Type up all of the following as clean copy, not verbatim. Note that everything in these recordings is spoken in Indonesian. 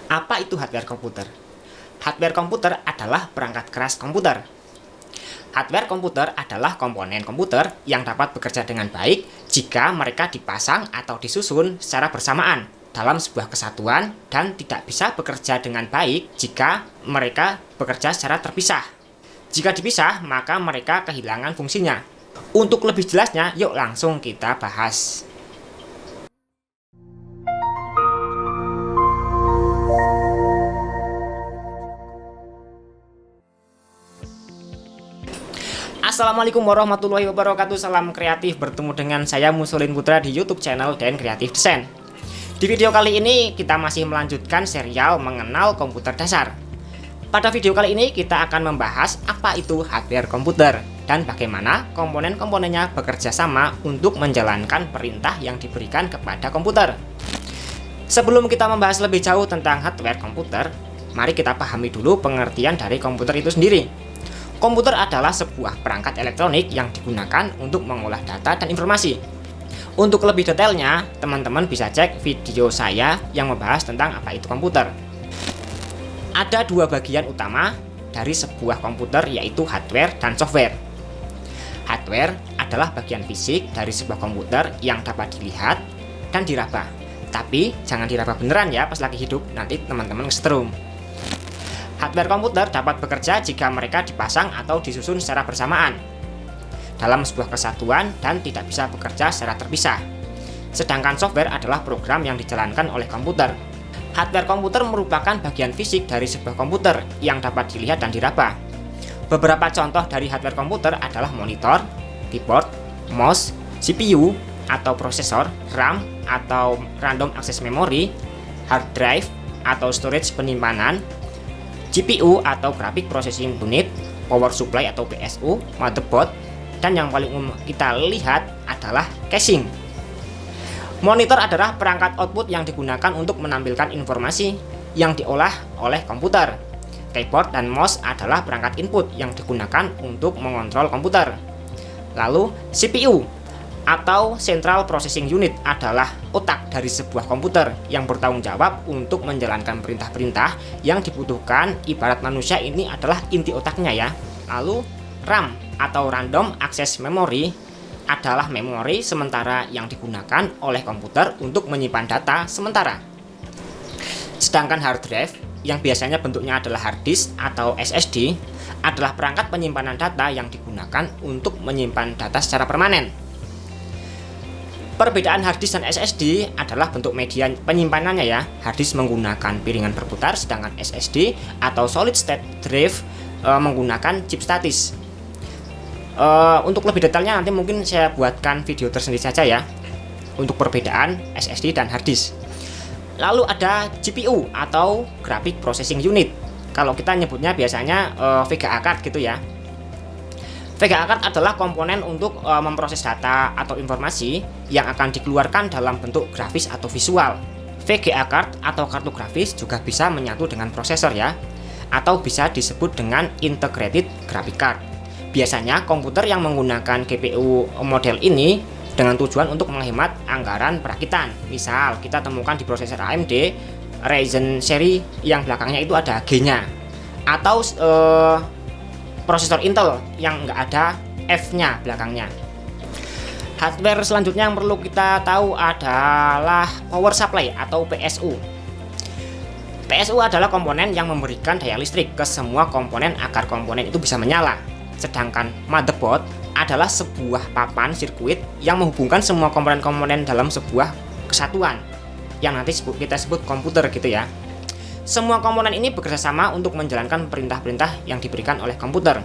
Apa itu hardware komputer? Hardware komputer adalah perangkat keras komputer. Hardware komputer adalah komponen komputer yang dapat bekerja dengan baik jika mereka dipasang atau disusun secara bersamaan dalam sebuah kesatuan dan tidak bisa bekerja dengan baik jika mereka bekerja secara terpisah. Jika dipisah, maka mereka kehilangan fungsinya. Untuk lebih jelasnya, yuk langsung kita bahas. Assalamualaikum warahmatullahi wabarakatuh. Salam kreatif, bertemu dengan saya Mussolin Putra di YouTube channel Dan Creative Design. Di video kali ini kita masih melanjutkan serial mengenal komputer dasar. Pada video kali ini kita akan membahas apa itu hardware komputer dan bagaimana komponen-komponennya bekerja sama untuk menjalankan perintah yang diberikan kepada komputer. Sebelum kita membahas lebih jauh tentang hardware komputer, mari kita pahami dulu pengertian dari komputer itu sendiri. Komputer adalah sebuah perangkat elektronik yang digunakan untuk mengolah data dan informasi. Untuk lebih detailnya, teman-teman bisa cek video saya yang membahas tentang apa itu komputer. Ada dua bagian utama dari sebuah komputer, yaitu hardware dan software. Hardware adalah bagian fisik dari sebuah komputer yang dapat dilihat dan diraba. Tapi jangan diraba beneran ya pas lagi hidup, nanti teman-teman kesetrum. Hardware komputer dapat bekerja jika mereka dipasang atau disusun secara bersamaan dalam sebuah kesatuan dan tidak bisa bekerja secara terpisah. Sedangkan software adalah program yang dijalankan oleh komputer. Hardware komputer merupakan bagian fisik dari sebuah komputer yang dapat dilihat dan diraba. Beberapa contoh dari hardware komputer adalah monitor, keyboard, mouse, CPU atau prosesor, RAM atau random access memory, hard drive atau storage penyimpanan, GPU atau graphic processing unit, power supply atau PSU, motherboard, dan yang paling umum kita lihat adalah casing. Monitor adalah perangkat output yang digunakan untuk menampilkan informasi yang diolah oleh komputer. Keyboard dan mouse adalah perangkat input yang digunakan untuk mengontrol komputer. Lalu CPU atau Central Processing Unit adalah otak dari sebuah komputer yang bertanggung jawab untuk menjalankan perintah-perintah yang dibutuhkan. Ibarat manusia ini adalah inti otaknya ya. Lalu RAM atau Random Access Memory adalah memori sementara yang digunakan oleh komputer untuk menyimpan data sementara. Sedangkan hard drive yang biasanya bentuknya adalah hard disk atau SSD adalah perangkat penyimpanan data yang digunakan untuk menyimpan data secara permanen. Perbedaan hard disk dan SSD adalah bentuk media penyimpanannya ya. Hard disk menggunakan piringan berputar, sedangkan SSD atau solid state drive menggunakan chip statis. Untuk lebih detailnya nanti mungkin saya buatkan video tersendiri saja ya untuk perbedaan SSD dan hard disk. Lalu ada GPU atau Graphic Processing Unit. Kalau kita nyebutnya biasanya VGA card gitu ya. VGA card adalah komponen untuk memproses data atau informasi yang akan dikeluarkan dalam bentuk grafis atau visual. VGA card atau kartu grafis juga bisa menyatu dengan prosesor ya, atau bisa disebut dengan Integrated Graphic Card. Biasanya komputer yang menggunakan GPU model ini dengan tujuan untuk menghemat anggaran perakitan. Misal kita temukan di prosesor AMD Ryzen seri yang belakangnya itu ada G-nya, atau prosesor Intel yang nggak ada F-nya belakangnya. Hardware selanjutnya yang perlu kita tahu adalah power supply atau PSU. PSU adalah komponen yang memberikan daya listrik ke semua komponen agar komponen itu bisa menyala. Sedangkan motherboard adalah sebuah papan sirkuit yang menghubungkan semua komponen-komponen dalam sebuah kesatuan yang nanti kita sebut komputer gitu ya. Semua komponen ini bekerja sama untuk menjalankan perintah-perintah yang diberikan oleh komputer.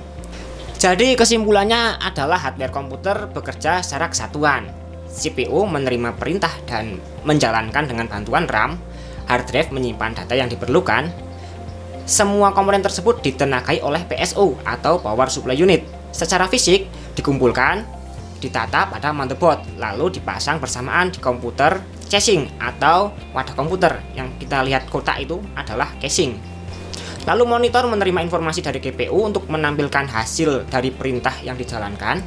Jadi kesimpulannya adalah hardware komputer bekerja secara kesatuan. CPU menerima perintah dan menjalankan dengan bantuan RAM. Hard drive menyimpan data yang diperlukan. Semua komponen tersebut ditenagai oleh PSU atau Power Supply Unit. Secara fisik dikumpulkan, ditata pada motherboard, lalu dipasang bersamaan di komputer. Casing atau wadah komputer yang kita lihat kotak itu adalah casing. Lalu monitor menerima informasi dari GPU untuk menampilkan hasil dari perintah yang dijalankan.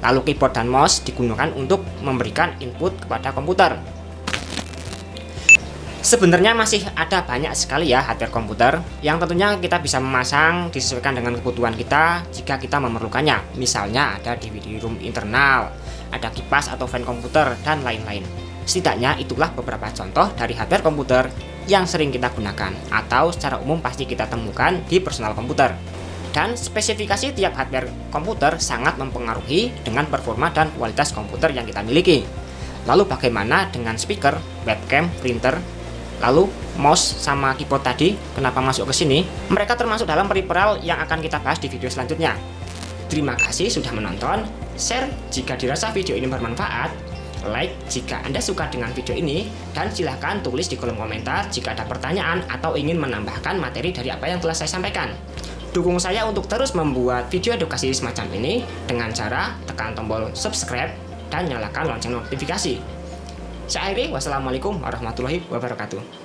Lalu keyboard dan mouse digunakan untuk memberikan input kepada komputer. Sebenarnya masih ada banyak sekali ya hardware komputer yang tentunya kita bisa memasang disesuaikan dengan kebutuhan kita jika kita memerlukannya. Misalnya ada DVD room internal, ada kipas atau fan komputer, dan lain-lain. Setidaknya itulah beberapa contoh dari hardware komputer yang sering kita gunakan atau secara umum pasti kita temukan di personal komputer. Dan spesifikasi tiap hardware komputer sangat mempengaruhi dengan performa dan kualitas komputer yang kita miliki. Lalu bagaimana dengan speaker, webcam, printer, lalu mouse sama keyboard tadi, kenapa masuk ke sini? Mereka termasuk dalam peripheral yang akan kita bahas di video selanjutnya. Terima kasih sudah menonton, share jika dirasa video ini bermanfaat, like jika Anda suka dengan video ini, dan silahkan tulis di kolom komentar jika ada pertanyaan atau ingin menambahkan materi dari apa yang telah saya sampaikan. Dukung saya untuk terus membuat video edukasi semacam ini dengan cara tekan tombol subscribe dan nyalakan lonceng notifikasi. Saya akhiri, wassalamualaikum warahmatullahi wabarakatuh.